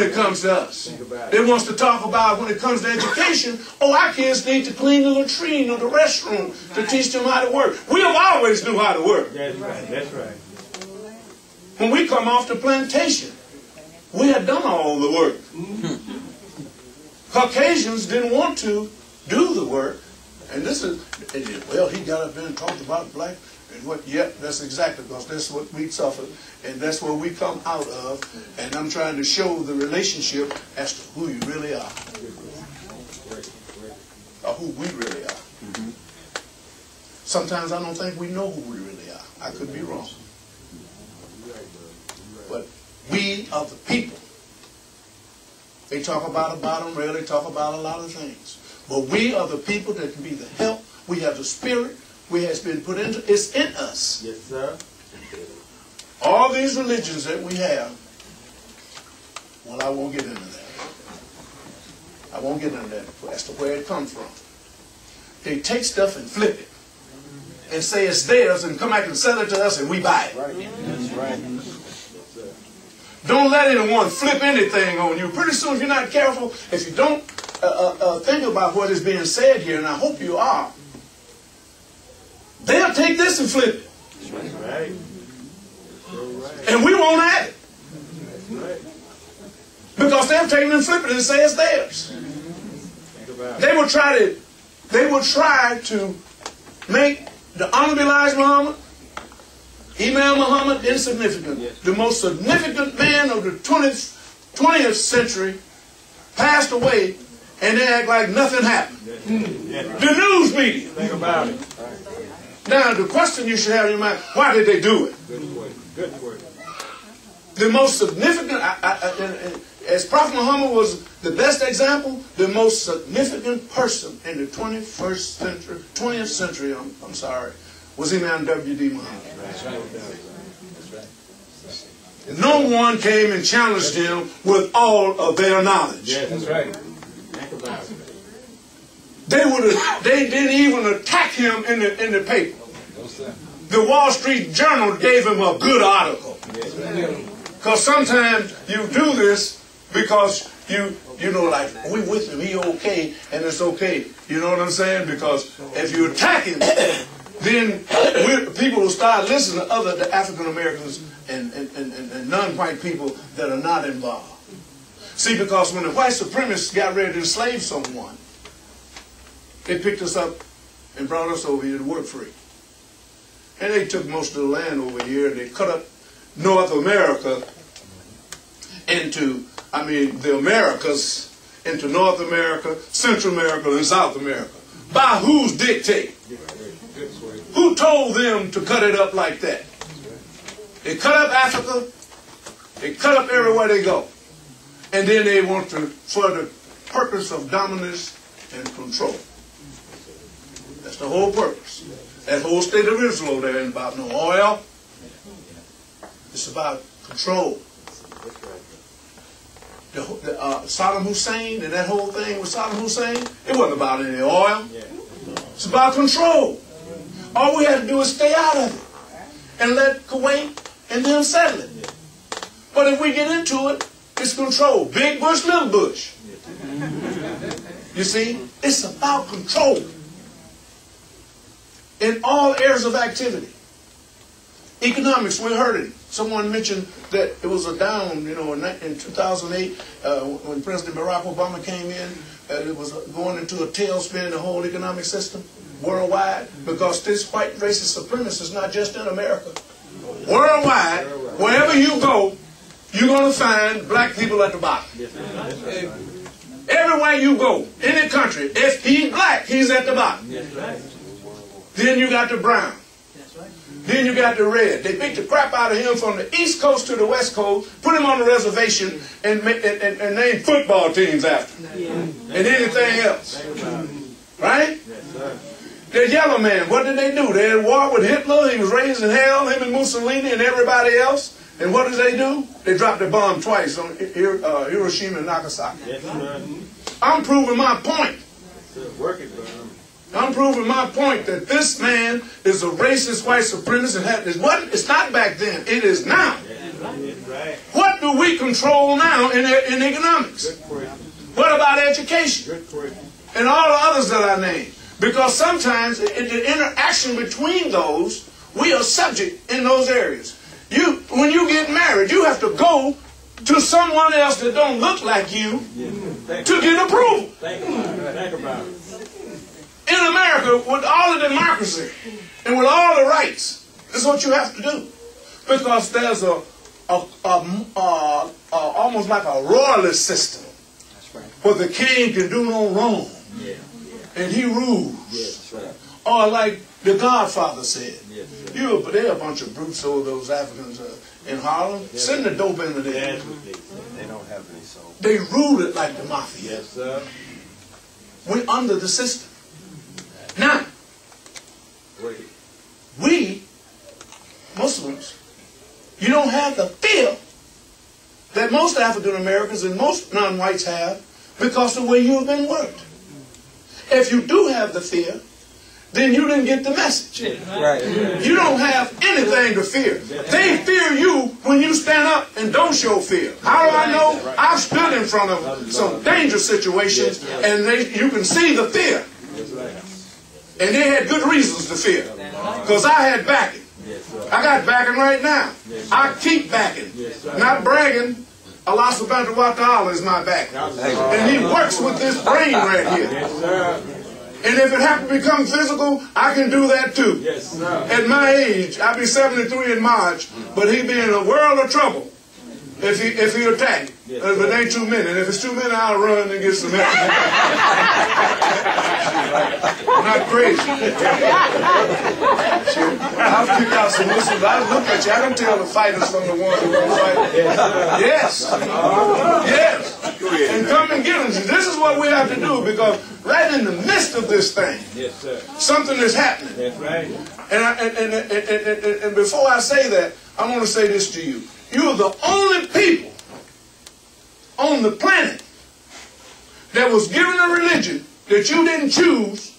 it comes to us. They want to talk about when it comes to education, oh, our kids need to clean the latrine or the restroom to teach them how to work. We have always knew how to work. That's right. That's right. When we come off the plantation, we had done all the work. Caucasians didn't want to do the work. And this is, well, he got up there and talked about black. And what? Yep, that's exactly, because that's what we suffered. And that's where we come out of. And I'm trying to show the relationship as to who you really are. Or who we really are. Sometimes I don't think we know who we really are. I could be wrong. But we are the people. They talk about a bottom rail, they talk about a lot of things. But we are the people that can be the help. We have the spirit. We has been put into, it's in us. Yes, sir. All these religions that we have, well, I won't get into that. I won't get into that as to where it comes from. They take stuff and flip it and say it's theirs and come back and sell it to us and we buy it. Right. That's right. Don't let anyone flip anything on you. Pretty soon, if you're not careful, if you don't think about what is being said here, and I hope you are, they'll take this and flip it. That's right. And we won't have it. That's right. Because they'll take it and flip it and say it's theirs. They will try to make the Honorable Elijah Muhammad, Imam Muhammad, insignificant. Yes. The most significant man of the 20th century passed away, and they act like nothing happened. Yes. The news media. Think about it. Now, the question you should have in your mind, why did they do it? Good word. The most significant, as Prophet Muhammad was the best example, the most significant person in the 20th century, was Imam W.D. Muhammad. That's right. No one came and challenged him with all of their knowledge. Yes, that's right. Think about it. They didn't even attack him in the paper. The Wall Street Journal gave him a good article. Because sometimes you do this because you know, like, we with him, he okay, and it's okay. You know what I'm saying? Because if you attack him, then people will start listening to other African Americans and non-white people that are not involved. See, because when the white supremacists got ready to enslave someone, they picked us up and brought us over here to work free. And they took most of the land over here, and they cut up North America into, the Americas, into North America, Central America, and South America. By whose dictate? Who told them to cut it up like that? They cut up Africa, they cut up everywhere they go. And then they want to, for the purpose of dominance and control. That's the whole purpose. That whole state of Israel there ain't about no oil. It's about control. Saddam Hussein and that whole thing with Saddam Hussein, it wasn't about any oil. It's about control. All we had to do is stay out of it and let Kuwait and them settle it. But if we get into it, it's control. Big bush, little bush. You see, it's about control in all areas of activity. Economics, we heard it. Someone mentioned that it was a down, in 2008 when President Barack Obama came in. It was going into a tailspin, the whole economic system worldwide, because this white racist supremacist is not just in America. Worldwide, wherever you go, you're going to find black people at the bottom. Everywhere you go, any country, if he's black, he's at the bottom. Then you got the brown. Then you got the red. They beat the crap out of him from the East Coast to the West Coast, put him on the reservation, and name football teams after him. And anything else. Right? The yellow man, what did they do? They had war with Hitler, he was raised in hell, him and Mussolini and everybody else. And what did they do? They dropped the bomb twice on Hiroshima and Nagasaki. I'm proving my point. I'm proving my point that this man is a racist white supremacist. It's not back then. It is now. What do we control now in economics? Good question. What about education? Good question. And all the others that I named? Because sometimes in the interaction between those, we are subject in those areas. When you get married, you have to go to someone else that don't look like you to get approval. Think about it. In America, with all the democracy and with all the rights, this is what you have to do. Because there's almost like a royalist system where the king can do no wrong and he rules. Or like the Godfather said, they're a bunch of brutes, all those Africans in Harlem. Send the dope into there. They don't have any soul. They rule it like the mafia. Yes, sir. We're under the system. Now, we, Muslims, you don't have the fear that most African Americans and most non-whites have because of the way you've been worked. If you do have the fear, then you didn't get the message. Right. You don't have anything to fear. They fear you when you stand up and don't show fear. How do I know? I've stood in front of some dangerous situations and you can see the fear. And they had good reasons to fear. Because I had backing. I got backing right now. I keep backing. Not bragging. Allah subhanahu wa ta'ala is my backing. And he works with this brain right here. And if it happens to become physical, I can do that too. At my age, I'll be 73 in March, but he'd be in a world of trouble if he attacked. If it ain't too many. And if it's too many, I'll run and get some help. Not crazy. I'll pick out some Muslims. I'll look at you. I can tell the fighters from the ones who don't fight. Yes. Yes. And come and get them. This is what we have to do, because right in the midst of this thing, something is happening. That's right. And before I say that, I want to say this to you. You are the only people on the planet that was given a religion that you didn't choose,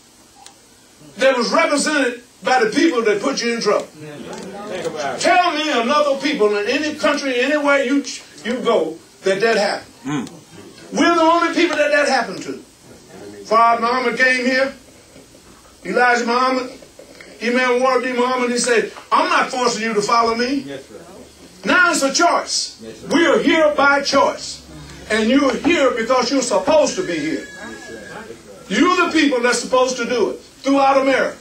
that was represented by the people that put you in trouble. Tell me another people in any country, anywhere you go, that happened. We're the only people that happened to. Father Muhammad came here, Elijah Muhammad, Imam Muhammad, he said, I'm not forcing you to follow me. Now it's a choice. We are here by choice. And you're here because you're supposed to be here. You're the people that's supposed to do it throughout America.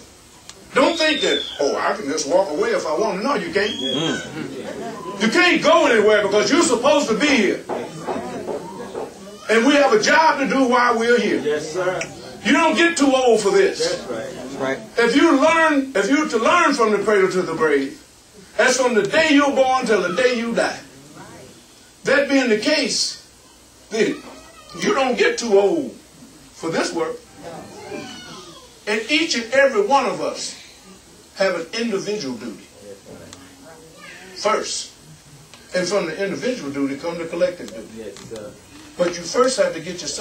Don't think that, oh, I can just walk away if I want to. No, you can't. You can't go anywhere because you're supposed to be here. And we have a job to do while we're here. Yes, sir. You don't get too old for this. That's right. That's right. If you're to learn from the cradle to the grave, that's from the day you're born till the day you die. That being the case, then you don't get too old for this work. And each and every one of us have an individual duty first. And from the individual duty come the collective duty. But you first have to get yourself